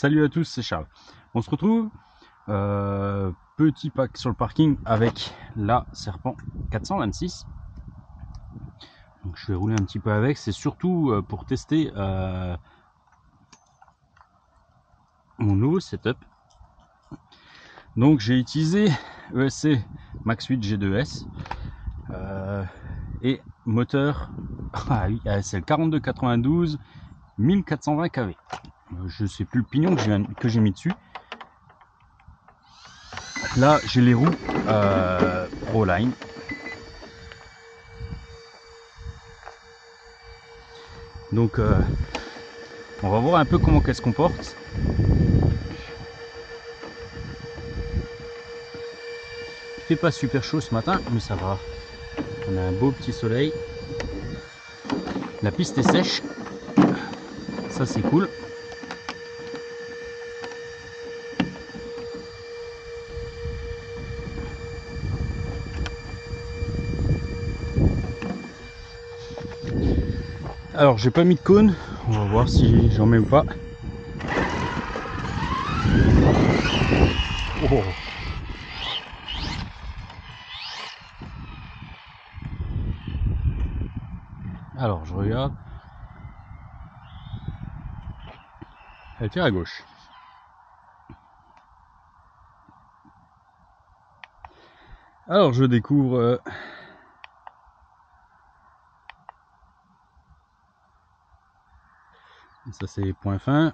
Salut à tous, c'est Charles. On se retrouve, petit pack sur le parking avec la Serpent 426. Donc je vais rouler un petit peu avec, c'est surtout pour tester mon nouveau setup. Donc j'ai utilisé ESC Max 8 G2S et moteur c'est le 4292 1420 kV. Je sais plus le pignon que j'ai mis dessus. Là j'ai les roues Proline. Donc on va voir un peu comment qu'elle se comporte. Il fait pas super chaud ce matin, mais ça va. On a un beau petit soleil. La piste est sèche. Ça c'est cool. Alors j'ai pas mis de cône, on va voir si j'en mets ou pas. Oh. Alors je regarde. Elle tire à gauche. Alors je découvre ça c'est les points fins.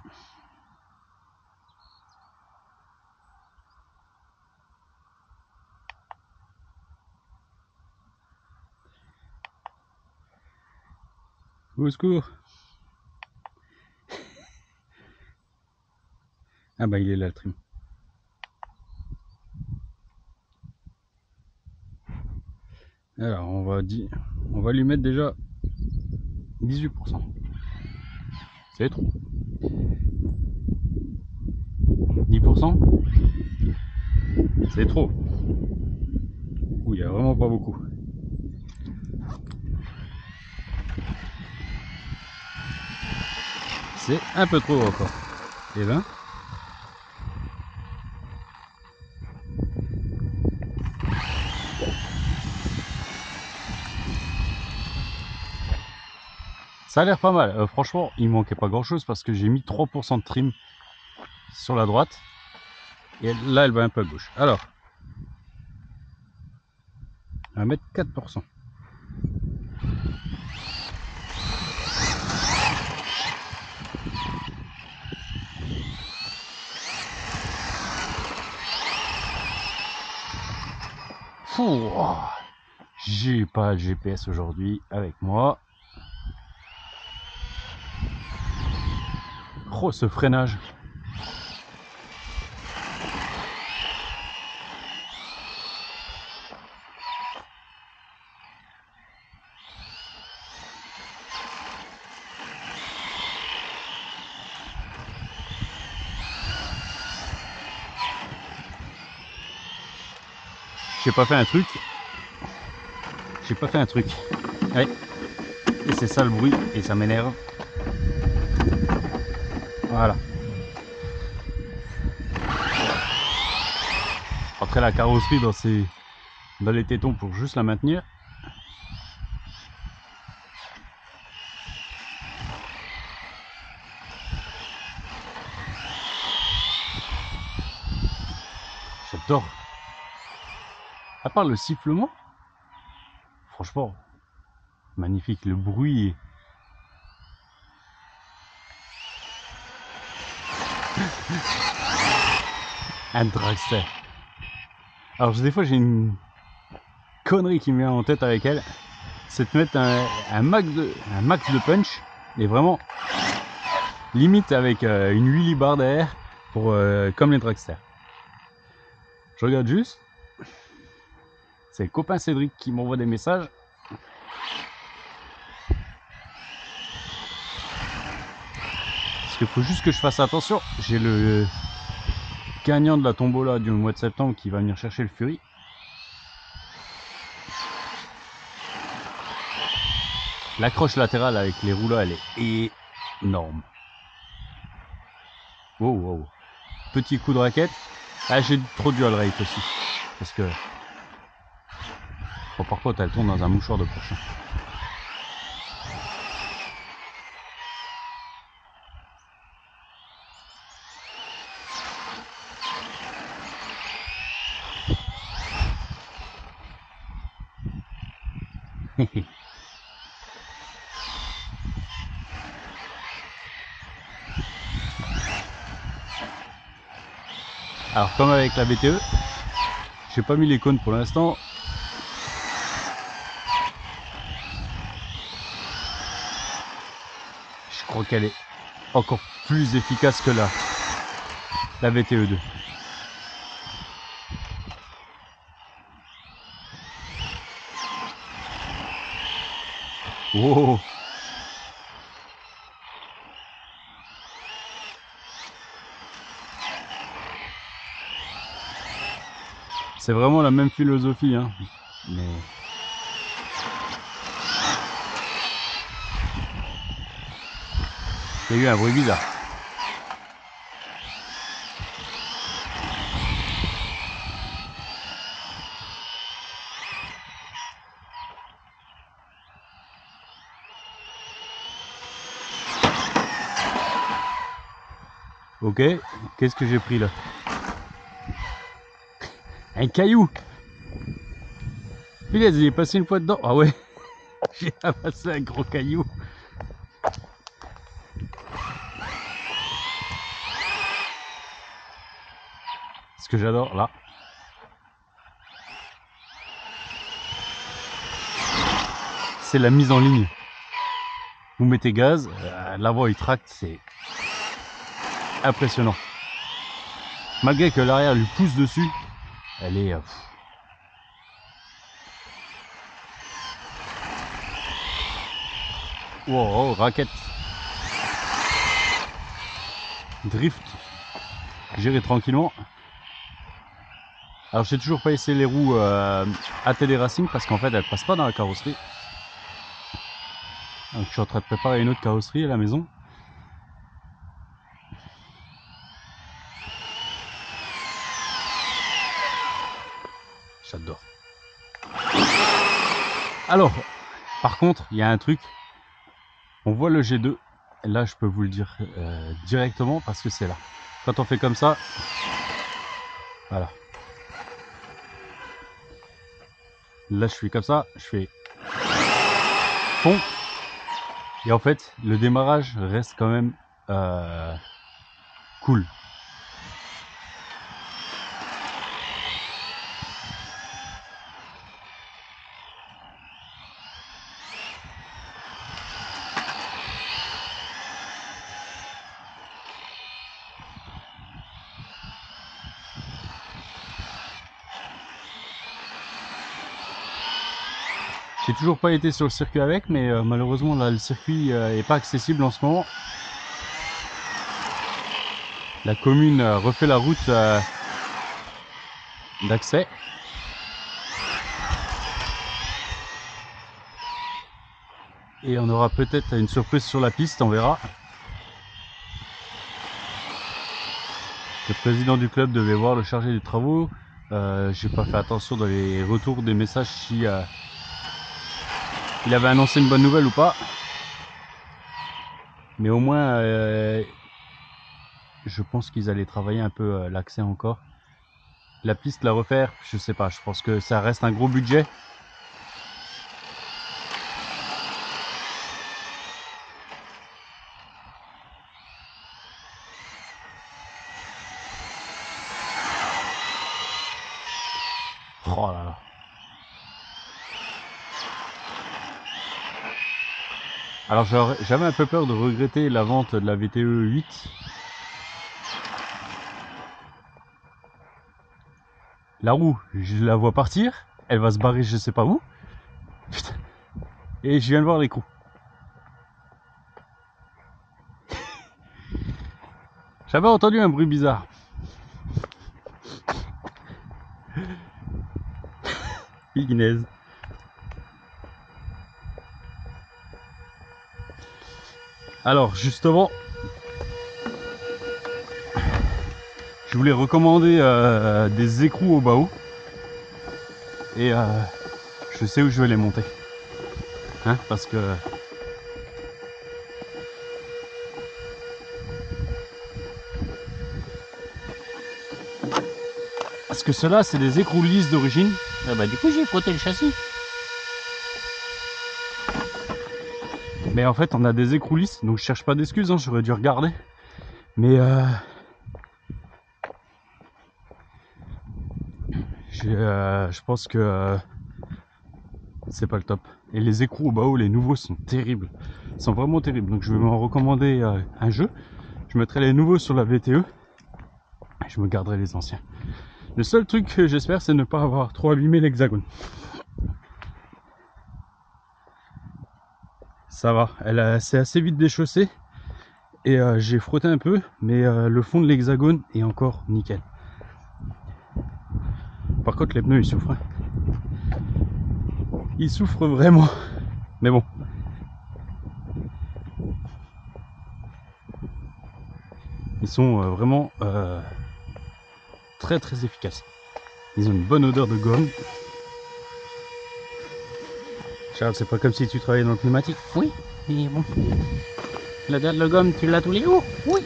Au secours. Ah bah il est là le trim. Alors on va lui mettre déjà 18%. C'est trop. 10%. C'est trop. Oui, il n'y a vraiment pas beaucoup. C'est un peu trop encore. Et 20. Ça a l'air pas mal. Franchement, il manquait pas grand chose parce que j'ai mis 3% de trim sur la droite. Et là, elle va un peu à gauche. Alors, on va mettre 4%. Oh, j'ai pas le GPS aujourd'hui avec moi. Oh, ce freinage. J'ai pas fait un truc. Ouais. Et c'est ça le bruit et ça m'énerve. Voilà. Après la carrosserie dans les tétons pour juste la maintenir. J'adore. À part le sifflement, franchement, magnifique. Le bruit est... un dragster. Alors des fois j'ai une connerie qui me vient en tête avec elle, c'est de mettre un max de punch, et vraiment limite avec une 8 libar derrière pour comme les dragsters. Je regarde juste, c'est le copain Cédric qui m'envoie des messages. Parce qu'il faut juste que je fasse attention, j'ai le gagnant de la tombola du mois de septembre qui va venir chercher le Fury. L'accroche latérale avec les roues là, elle est énorme. Wow, wow. Petit coup de raquette. Ah, j'ai trop du all rate aussi. Parce que... Bon, par contre, elle tourne dans un mouchoir de prochain. Alors, comme avec la BTE, j'ai pas mis les cônes pour l'instant. Je crois qu'elle est encore plus efficace que la VTE2. Oh! C'est vraiment la même philosophie, hein. Mais... il y a eu un bruit bizarre. Ok, qu'est-ce que j'ai pris là? Un caillou! Putain, il est passé une fois dedans. Ah ouais, j'ai ramassé un gros caillou. Ce que j'adore là, c'est la mise en ligne. Vous mettez gaz, l'avant il tracte, c'est impressionnant. Malgré que l'arrière lui pousse dessus, elle est... wow, raquette. Drift. Géré tranquillement. Alors j'ai toujours pas essayé les roues ATD Racing parce qu'en fait elles passent pas dans la carrosserie. Donc je suis en train de préparer une autre carrosserie à la maison. J'adore. Alors, par contre, il y a un truc. On voit le G2. Là, je peux vous le dire directement parce que c'est là. Quand on fait comme ça, voilà. Là, je fais comme ça, je fais fond. Et en fait, le démarrage reste quand même cool. J'ai toujours pas été sur le circuit avec, mais malheureusement là le circuit est pas accessible en ce moment. La commune refait la route d'accès. Et on aura peut-être une surprise sur la piste, on verra. Le président du club devait voir le chargé des travaux. J'ai pas fait attention dans les retours des messages si il avait annoncé une bonne nouvelle ou pas. Mais au moins, je pense qu'ils allaient travailler un peu l'accès encore. La piste, la refaire, je sais pas, je pense que ça reste un gros budget. Oh là là. Alors j'avais un peu peur de regretter la vente de la VTE 8. La roue, je la vois partir, elle va se barrer je sais pas où. Putain. Et je viens de voir l'écrou. J'avais entendu un bruit bizarre. Piguinaise. Alors justement, Je voulais recommander des écrous au Bao. Et je sais où je vais les monter. Hein, parce que... Parce que ceux-là, c'est des écrous lisses d'origine. Ah bah du coup j'ai frotté le châssis. Mais en fait, on a des écrous lisses, donc je cherche pas d'excuses, hein, j'aurais dû regarder. Mais je pense que c'est pas le top. Et les écrous au Bao, les nouveaux sont terribles. Ils sont vraiment terribles. Donc je vais m'en recommander un jeu. Je mettrai les nouveaux sur la VTE. Et je me garderai les anciens. Le seul truc que j'espère, c'est ne pas avoir trop abîmé l'hexagone. Ça va, c'est assez vite déchaussé. Et j'ai frotté un peu, mais le fond de l'hexagone est encore nickel. Par contre, les pneus, ils souffrent. Ils souffrent vraiment. Mais bon. Ils sont vraiment très très efficaces. Ils ont une bonne odeur de gomme. Charles, c'est pas comme si tu travaillais dans le pneumatique. Oui, mais bon. L'odeur de la gomme, tu l'as tous les jours? Oui.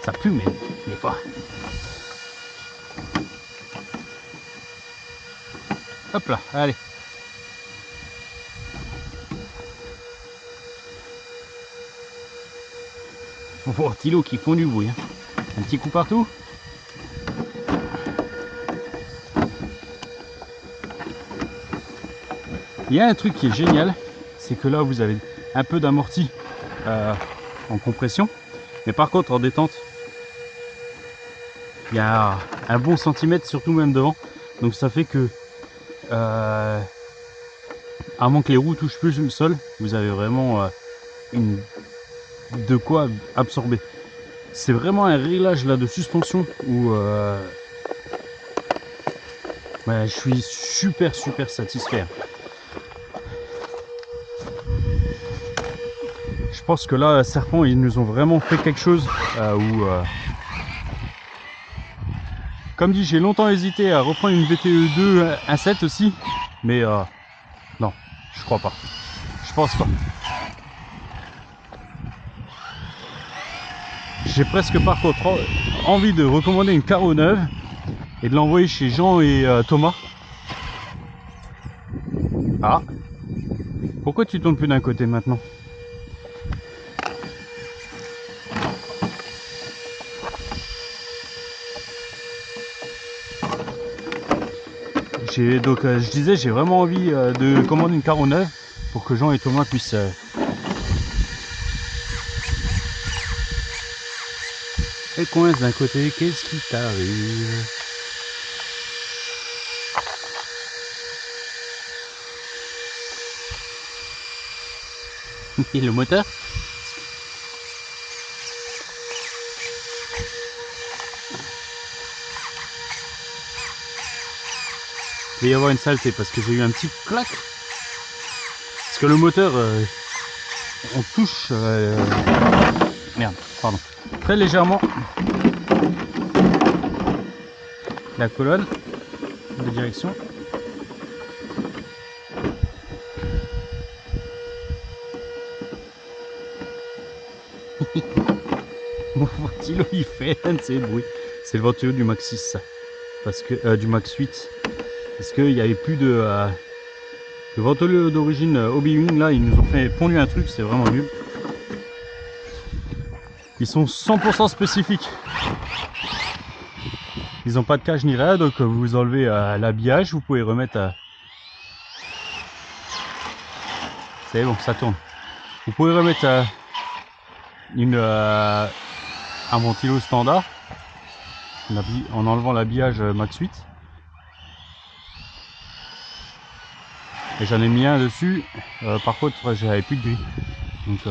Ça pue même, des fois. Hop là, allez. Faut voir Thilo qui font du bruit. Hein. Un petit coup partout. Il y a un truc qui est génial, c'est que là vous avez un peu d'amorti en compression, mais par contre en détente, il y a un bon centimètre, surtout même devant, donc ça fait que à moins que les roues touchent plus le sol, vous avez vraiment de quoi absorber. C'est vraiment un réglage là de suspension où ouais, je suis super satisfait. Je pense que là, Serpent, ils nous ont vraiment fait quelque chose comme dit, j'ai longtemps hésité à reprendre une VTE 2 1.7 aussi, mais non, je crois pas. Je pense pas. J'ai presque par contre envie de recommander une carreau neuve et de l'envoyer chez Jean et Thomas. Ah, pourquoi tu tournes plus d'un côté maintenant? Donc je disais, j'ai vraiment envie de commander une carreau neuve pour que Jean et Thomas puissent et coince d'un côté. Qu'est-ce qui t'arrive? Et le moteur? Il va y avoir une saleté parce que j'ai eu un petit clac. Parce que le moteur, on touche, merde, pardon, très légèrement la colonne de direction. Mon ventilo il fait un de ces bruits. C'est le ventilo du Max 6 ça. Parce que du Max 8. Parce qu'il n'y avait plus de ventilo d'origine Obi-Wan là, ils nous ont fait pondu un truc, c'est vraiment nul. Ils sont 100% spécifiques. Ils n'ont pas de cage ni rien, donc vous enlevez l'habillage, vous pouvez remettre c'est bon, ça tourne. Vous pouvez remettre un ventilo standard en enlevant l'habillage Max 8. Et j'en ai mis un dessus. Par contre, j'avais plus de grille. Donc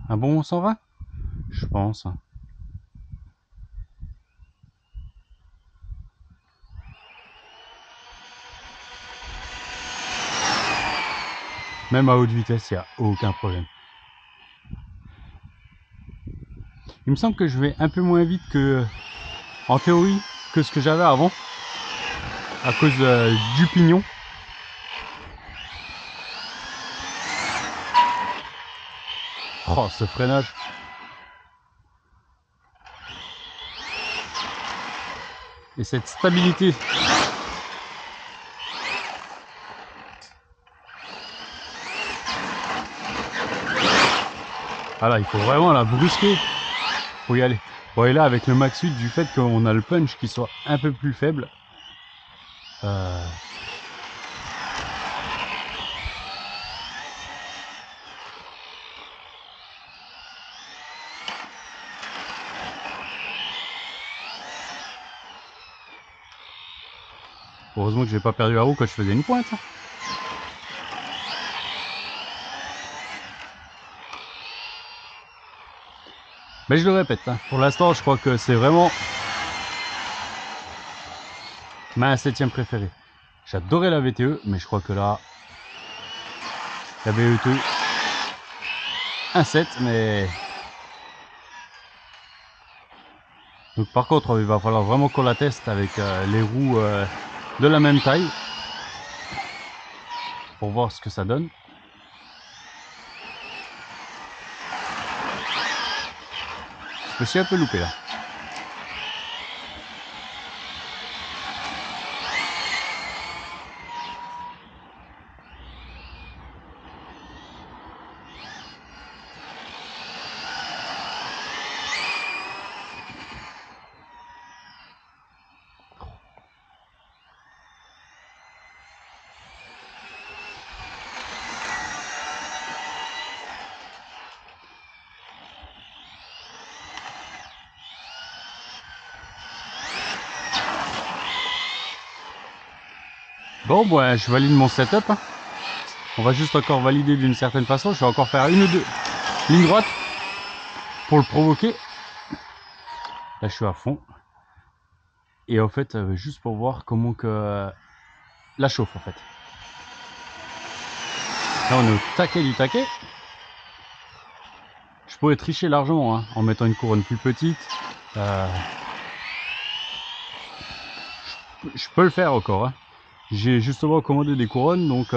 un bon 120, je pense. Même à haute vitesse, il n'y a aucun problème. Il me semble que je vais un peu moins vite que, en théorie, que ce que j'avais avant, à cause du pignon. Oh, ce freinage. Et cette stabilité. Voilà, il faut vraiment la brusquer pour y aller. Bon, et là, avec le max 8, du fait qu'on a le punch qui soit un peu plus faible, heureusement que j'ai pas perdu la roue quand je faisais une pointe. Mais je le répète, hein, pour l'instant, je crois que c'est vraiment ma 7ème préférée. J'adorais la VTE, mais je crois que là, la VTE 1.7, mais... Donc par contre, il va falloir vraiment qu'on la teste avec les roues de la même taille pour voir ce que ça donne. Je me suis un peu loupé là. Bon, bah, je valide mon setup. Hein. On va juste encore valider d'une certaine façon. Je vais encore faire une ou deux lignes droites pour le provoquer. Là, je suis à fond. Et en fait, juste pour voir comment que la chauffe en fait. Là, on est au taquet du taquet. Je pourrais tricher largement hein, en mettant une couronne plus petite. Je peux le faire encore. Hein. J'ai justement commandé des couronnes, donc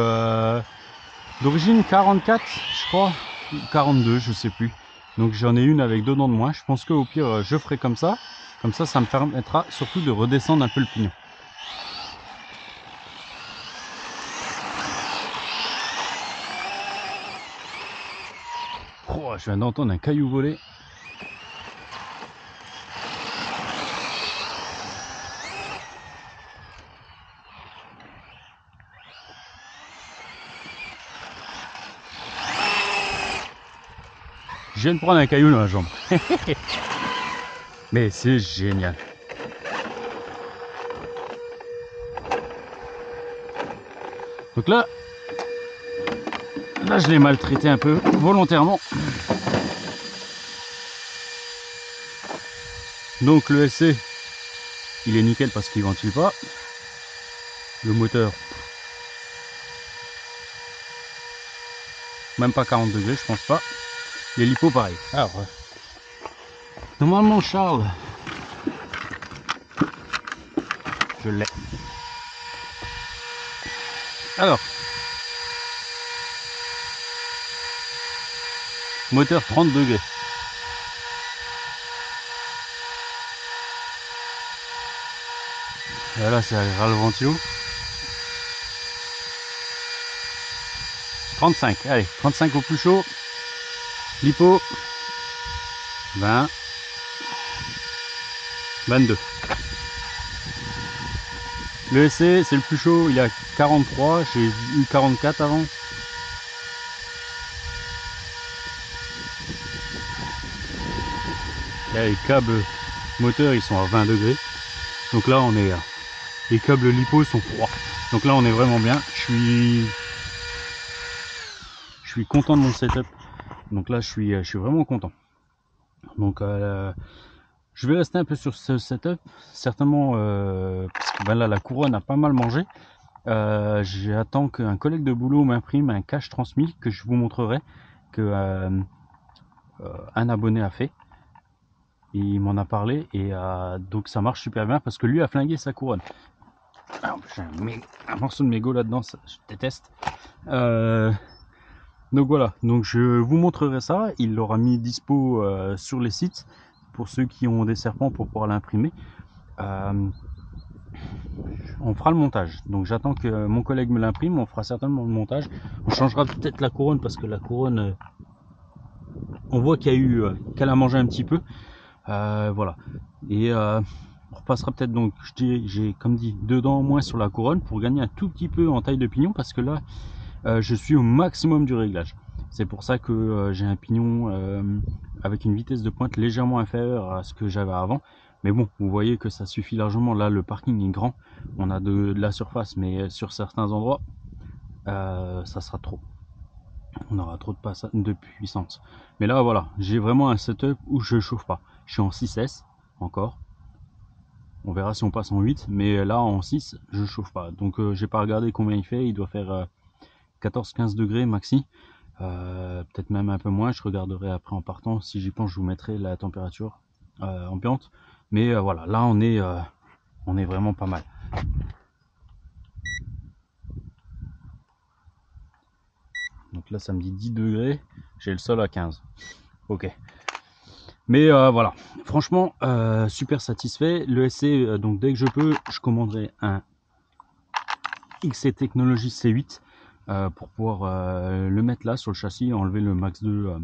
d'origine 44, je crois, 42, je sais plus. Donc j'en ai une avec 2 dents de moins. Je pense qu'au pire, je ferai comme ça. Comme ça me permettra surtout de redescendre un peu le pignon. Oh, je viens d'entendre un caillou voler. Je viens de prendre un caillou dans la jambe. Mais c'est génial. Donc là je l'ai maltraité un peu volontairement. Donc le SC, il est nickel parce qu'il ventile pas. Le moteur, même pas 40 degrés, je pense pas. Les lipos pareil. Alors, normalement Charles, je l'ai. Alors, moteur 30 degrés. Et là, c'est à le ventilo. 35, allez, 35 au plus chaud. Lipo, 20, 22. Le SC, c'est le plus chaud, il est à 43, j'ai eu 44 avant. Là, les câbles moteurs, ils sont à 20 degrés. Donc là, on est... Les câbles lipo sont froids. Donc là, on est vraiment bien. Je suis content de mon setup. Donc là, je suis vraiment content. Donc je vais rester un peu sur ce setup. Certainement, parce que ben là, la couronne a pas mal mangé. J'attends qu'un collègue de boulot m'imprime un cache transmis que je vous montrerai, que un abonné a fait. Et il m'en a parlé et donc ça marche super bien parce que lui a flingué sa couronne. Alors, j'ai un morceau de mégot là-dedans, je déteste. Donc voilà, donc je vous montrerai ça. Il l'aura mis dispo sur les sites pour ceux qui ont des serpents pour pouvoir l'imprimer. On fera le montage. Donc j'attends que mon collègue me l'imprime. On fera certainement le montage. On changera peut-être la couronne parce que la couronne, on voit qu'il y a eu, qu'elle a mangé un petit peu. Voilà. Et on repassera peut-être, donc j'ai comme dit 2 dents en moins sur la couronne pour gagner un tout petit peu en taille de pignon parce que là je suis au maximum du réglage. C'est pour ça que j'ai un pignon avec une vitesse de pointe légèrement inférieure à ce que j'avais avant. Mais bon, vous voyez que ça suffit largement. Là, le parking est grand. On a de la surface, mais sur certains endroits, ça sera trop. On aura trop de puissance. Mais là, voilà, j'ai vraiment un setup où je chauffe pas. Je suis en 6S encore. On verra si on passe en 8. Mais là, en 6, je chauffe pas. Donc, j'ai pas regardé combien il fait. Il doit faire 14-15 degrés maxi. Peut-être même un peu moins. Je regarderai après en partant. Si j'y pense, je vous mettrai la température ambiante. Mais voilà, là on est vraiment pas mal. Donc là ça me dit 10 degrés, j'ai le sol à 15. Ok. Mais voilà, franchement super satisfait. Le SC, donc dès que je peux, je commanderai un XC Technologies C8 pour pouvoir le mettre là sur le châssis, enlever le Max 2,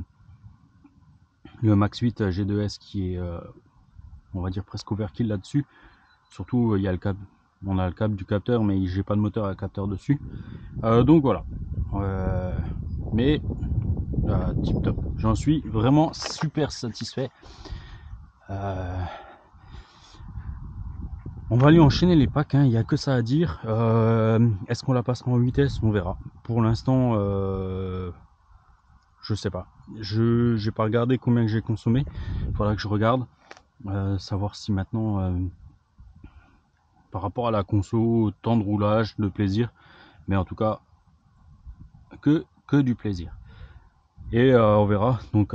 le Max 8 G2S qui est on va dire presque overkill là-dessus. Surtout il y a le câble, on a le câble du capteur mais j'ai pas de moteur à capteur dessus. Donc voilà. Mais tip top. J'en suis vraiment super satisfait. On va aller enchaîner les packs, hein. Il n'y a que ça à dire. Est-ce qu'on la passera en vitesse? On verra. Pour l'instant, je sais pas. Je n'ai pas regardé combien que j'ai consommé. Il faudra que je regarde. Savoir si maintenant, par rapport à la conso, temps de roulage, de plaisir. Mais en tout cas, que du plaisir. Et on verra. Donc,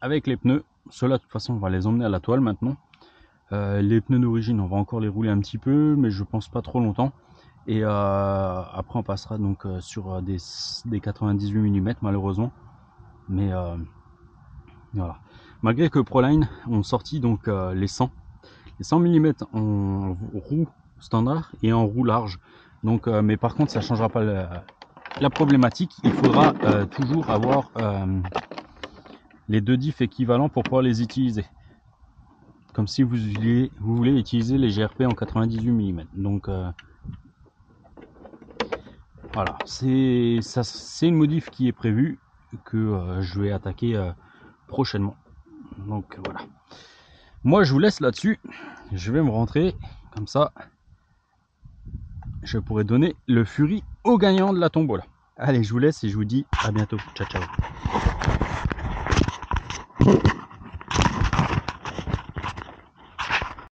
avec les pneus, ceux-là, de toute façon, on va les emmener à la toile maintenant. Les pneus d'origine, on va encore les rouler un petit peu, mais je pense pas trop longtemps. Et après, on passera donc sur des 98 mm, malheureusement. Mais voilà. Malgré que Proline ont sorti donc les 100 mm en roue standard et en roue large. Donc, mais par contre, ça changera pas la problématique. Il faudra toujours avoir les deux diffs équivalents pour pouvoir les utiliser. Comme si vous voulez utiliser les GRP en 98 mm. Donc voilà, c'est une modif qui est prévue, que je vais attaquer prochainement. Donc voilà. Moi je vous laisse là-dessus. Je vais me rentrer, comme ça je pourrai donner le Fury au gagnant de la tombola. Allez, je vous laisse et je vous dis à bientôt. Ciao ciao.